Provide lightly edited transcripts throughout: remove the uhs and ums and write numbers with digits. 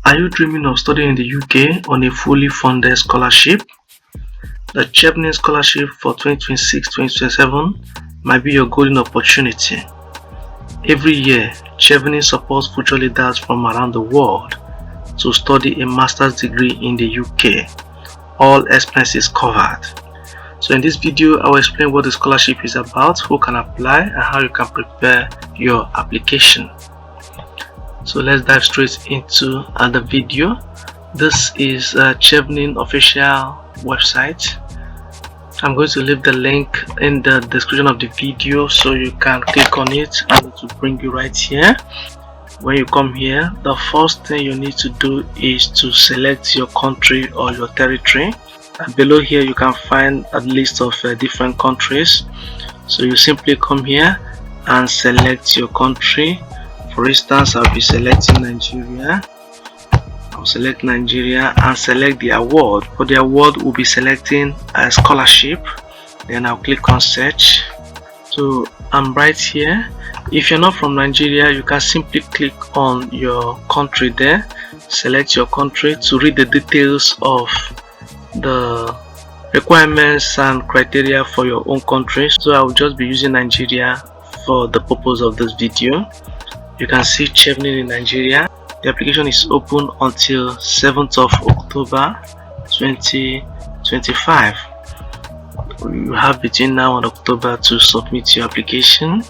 Are you dreaming of studying in the UK on a fully funded scholarship? The Chevening Scholarship for 2026-2027 might be your golden opportunity. Every year, Chevening supports future leaders from around the world to study a master's degree in the UK, all expenses covered. So in this video, I will explain what the scholarship is about, who can apply, and how you can prepare your application. So let's dive straight into the video. This is Chevening official website. I'm going to leave the link in the description of the video so you can click on it and it will bring you right here. When you come here, the first thing you need to do is to select your country or your territory. And below here you can find a list of different countries. So you simply come here and select your country. For instance, I'll be selecting Nigeria. I'll select Nigeria and select the award. For the award, we'll be selecting a scholarship. Then I'll click on search. So I'm right here. If you're not from Nigeria, you can simply click on your country there. Select your country to read the details of the requirements and criteria for your own country. So I will just be using Nigeria for the purpose of this video. You can see Chevening in Nigeria. The application is open until 7th of October 2025. You have between now and October to submit your application.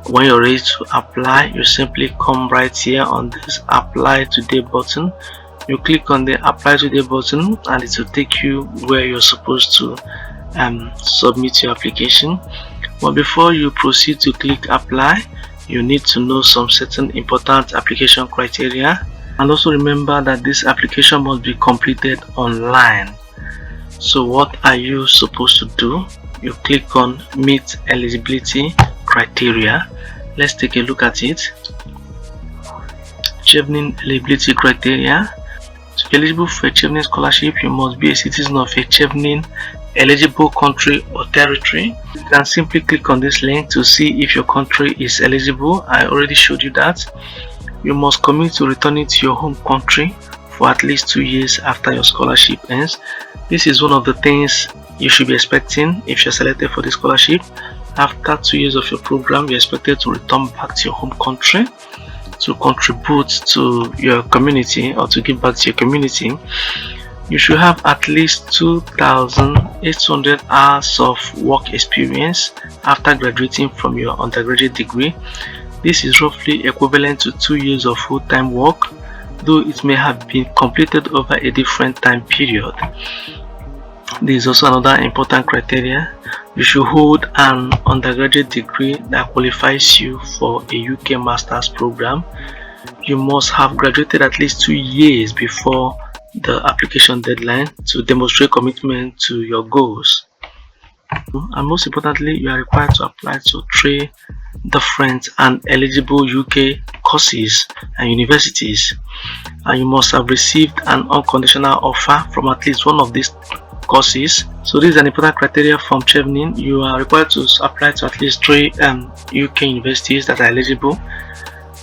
When you're ready to apply, you simply come right here on this apply today button. You click on the apply today button and it will take you where you're supposed to submit your application. But before you proceed to click apply, you need to know some certain important application criteria, and also remember that this application must be completed online. So what are you supposed to do? You click on meet eligibility criteria. Let's take a look at it. Chevening eligibility criteria. To be eligible for a Chevening scholarship, you must be a citizen of a Chevening eligible country or territory. You can simply click on this link to see if your country is eligible. I already showed you that. You must commit to returning to your home country for at least 2 years after your scholarship ends. This is one of the things you should be expecting if you're selected for this scholarship. After 2 years of your program, you're expected to return back to your home country to contribute to your community or to give back to your community. You should have at least 2,800 hours of work experience after graduating from your undergraduate degree. This is roughly equivalent to 2 years of full-time work, though it may have been completed over a different time period. There is also another important criteria. You should hold an undergraduate degree that qualifies you for a UK Masters program. You must have graduated at least 2 years before the application deadline to demonstrate commitment to your goals. And most importantly, you are required to apply to 3 different and eligible UK courses and universities, and you must have received an unconditional offer from at least one of these courses. So this is an important criteria from Chevening. You are required to apply to at least 3 UK universities that are eligible,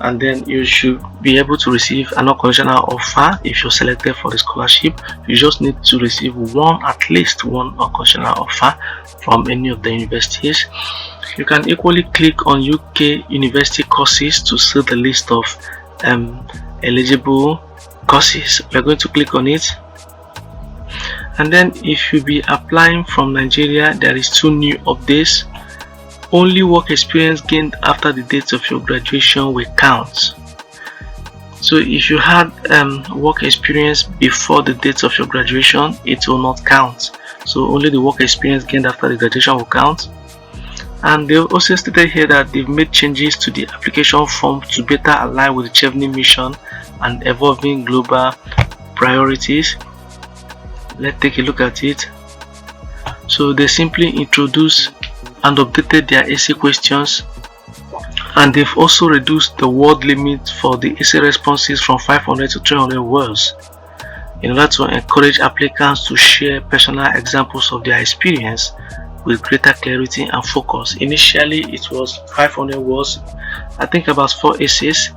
and then you should be able to receive an unconditional offer if you're selected for the scholarship. You just need to receive at least one unconditional offer from any of the universities. You can equally click on UK university courses to see the list of eligible courses. We're going to click on it. And then if you be applying from Nigeria, there is 2 new updates. Only work experience gained after the date of your graduation will count. So if you had work experience before the date of your graduation, it will not count. So only the work experience gained after the graduation will count. And they also stated here that they've made changes to the application form to better align with the Chevening mission and evolving global priorities. Let's take a look at it. So they simply introduced and updated their essay questions, and they've also reduced the word limit for the essay responses from 500 to 300 words in order to encourage applicants to share personal examples of their experience with greater clarity and focus. Initially it was 500 words, I think about 4 essays,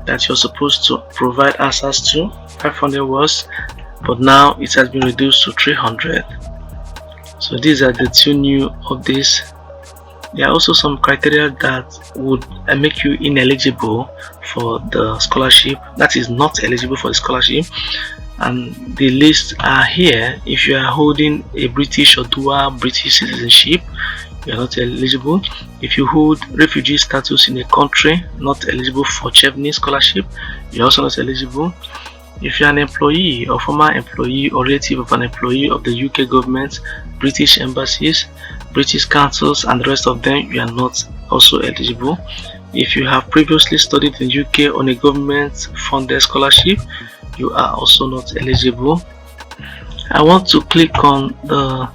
that you're supposed to provide answers to, 500 words, but now it has been reduced to 300. So these are the two new updates. There are also some criteria that would make you ineligible for the scholarship, that is not eligible for the scholarship, and the lists are here. If you are holding a British or dual British citizenship, you are not eligible. If you hold refugee status in a country, not eligible for Chevening Scholarship, you are also not eligible. If you are an employee or former employee or relative of an employee of the UK government, British embassies, British councils, and the rest of them, you are not also eligible. If you have previously studied in UK on a government funded scholarship, you are also not eligible. I want to click on the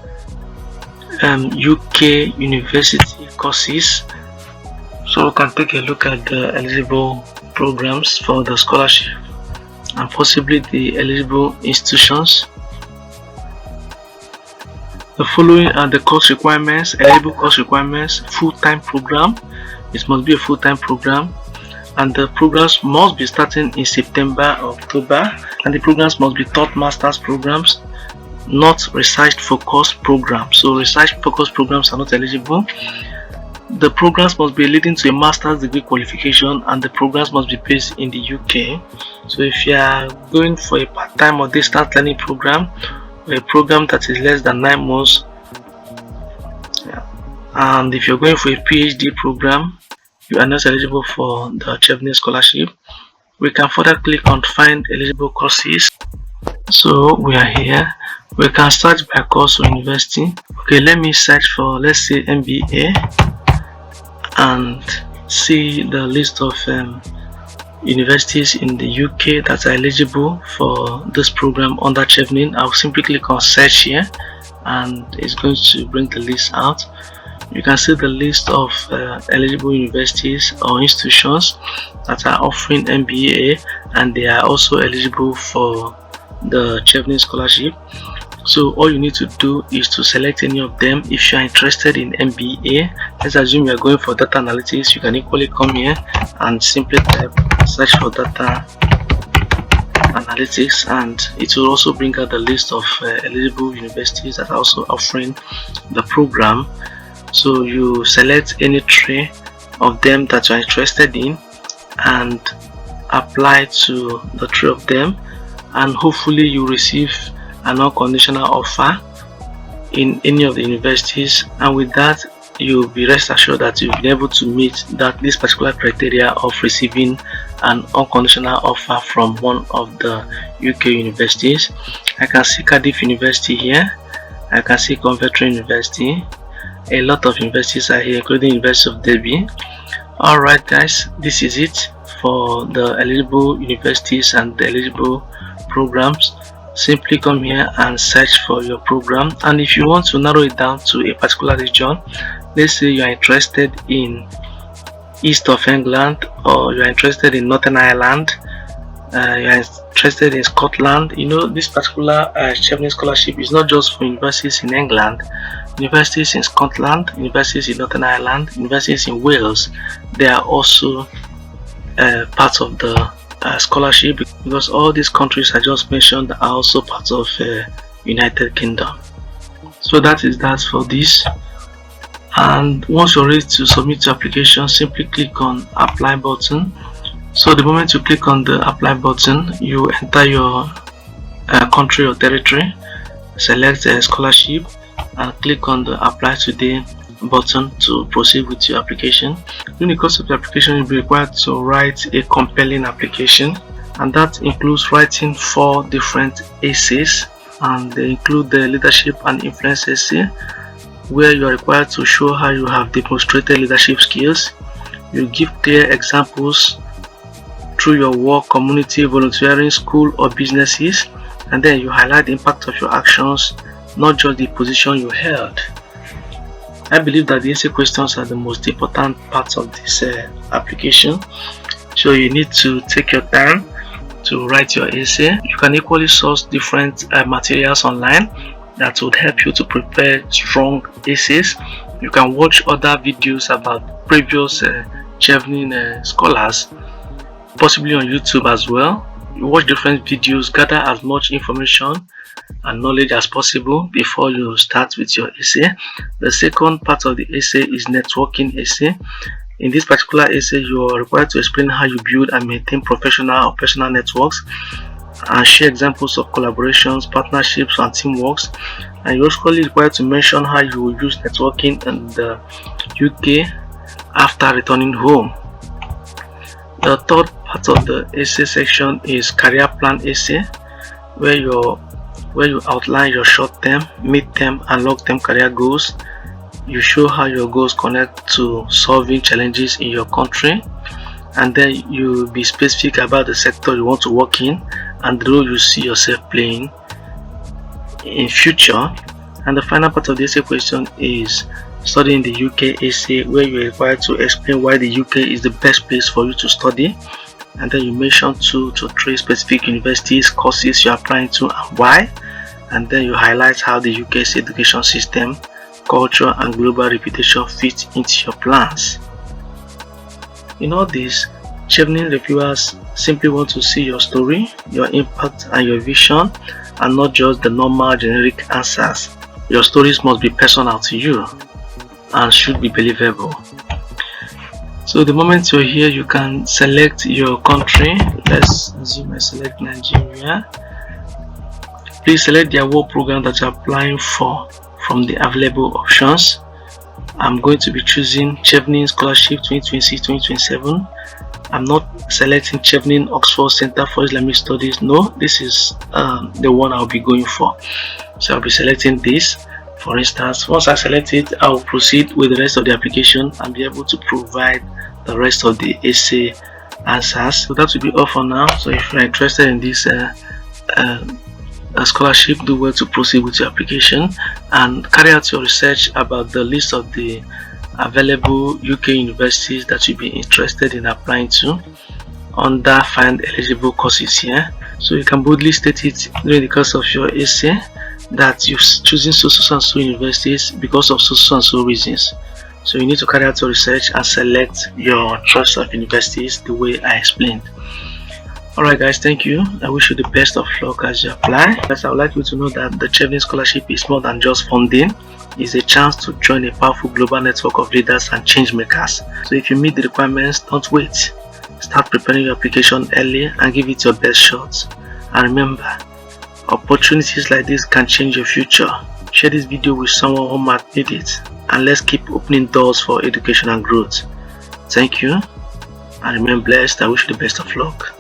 UK university courses, so we can take a look at the eligible programs for the scholarship and possibly the eligible institutions. The following are the course requirements. Eligible course requirements: full-time program. It must be a full-time program, and the programs must be starting in September or October, and the programs must be taught masters programs, not research focused programs. So research focused programs are not eligible. The programs must be leading to a master's degree qualification, and the programs must be based in the UK. So if you are going for a part-time or distance learning program, or a program that is less than 9 months, and if you're going for a PhD program, you are not eligible for the Chevening Scholarship. We can further click on find eligible courses. So we are here. We can search by course or university. Okay, let me search for, let's say, MBA, and see the list of universities in the UK that are eligible for this program under Chevening. I'll simply click on search here, and it's going to bring the list out. You can see the list of eligible universities or institutions that are offering MBA, and they are also eligible for the Chevening Scholarship. So all you need to do is to select any of them. If you are interested in MBA, let's assume you are going for data analytics, you can equally come here and simply type search for data analytics, and it will also bring out the list of eligible universities that are also offering the program. So you select any three of them that you are interested in and apply to the three of them, and hopefully you receive an unconditional offer in any of the universities, and with that you'll be rest assured that you've been able to meet this particular criteria of receiving an unconditional offer from one of the UK universities. I can see Cardiff University here, I can see Coventry University, a lot of universities are here, including University of Derby. Alright guys, this is it for the eligible universities and the eligible programs. Simply come here and search for your program, and if you want to narrow it down to a particular region, let's say you are interested in East of England, or you are interested in Northern Ireland, you are interested in Scotland. You know, this particular Chevening Scholarship is not just for universities in England, universities in Scotland, universities in Northern Ireland, universities in Wales. They are also part of the scholarship, because all these countries I just mentioned are also part of United Kingdom. So that is that for this. And once you're ready to submit your application, simply click on apply button. So the moment you click on the apply button, you enter your country or territory, select a scholarship, and click on the apply today button to proceed with your application. During the course of the application, you'll be required to write a compelling application, and that includes writing 4 different essays, and they include the leadership and influence essay, where you are required to show how you have demonstrated leadership skills. You give clear examples through your work, community, volunteering, school or businesses, and then you highlight the impact of your actions, not just the position you held. I believe that the essay questions are the most important parts of this application, so you need to take your time to write your essay. You can equally source different materials online that would help you to prepare strong essays. You can watch other videos about previous Chevening scholars possibly on YouTube as well. You watch different videos, gather as much information and knowledge as possible before you start with your essay. The second part of the essay is networking essay. In this particular essay, you are required to explain how you build and maintain professional or personal networks and share examples of collaborations, partnerships, and teamworks. And you're also required to mention how you will use networking in the UK after returning home. The third part of the essay section is career plan essay, where you outline your short-term, mid-term, and long-term career goals. You show how your goals connect to solving challenges in your country, and then you be specific about the sector you want to work in and the role you see yourself playing in future. And the final part of the essay question is studying the UK essay, where you are required to explain why the UK is the best place for you to study, and then you mention 2 to 3 specific universities, courses you are applying to and why, and then you highlight how the UK's education system, culture, and global reputation fit into your plans. In all this, Chevening reviewers simply want to see your story, your impact, and your vision, and not just the normal generic answers. Your stories must be personal to you and should be believable. So the moment you're here, you can select your country. Let's assume I select Nigeria. Please select the award program that you're applying for from the available options. I'm going to be choosing Chevening Scholarship 2026-2027. I'm not selecting Chevening Oxford Center for Islamic Studies. No, this is the one I'll be going for. So I'll be selecting this. For instance, once I select it, I will proceed with the rest of the application and be able to provide the rest of the essay answers. So that will be all for now. So if you're interested in this scholarship, do well to proceed with your application and carry out your research about the list of the available UK universities that you'll be interested in applying to under find eligible courses here. So you can boldly state it during the course of your essay that you're choosing so and so universities because of so and so reasons. So you need to carry out your research and select your choice of universities the way I explained. Alright guys, thank you. I wish you the best of luck as you apply. Guys, I would like you to know that the Chevening Scholarship is more than just funding. It's a chance to join a powerful global network of leaders and change makers. So if you meet the requirements, don't wait. Start preparing your application early and give it your best shot. And remember, opportunities like this can change your future. Share this video with someone who might need it, and let's keep opening doors for education and growth. Thank you and remain blessed. I wish you the best of luck.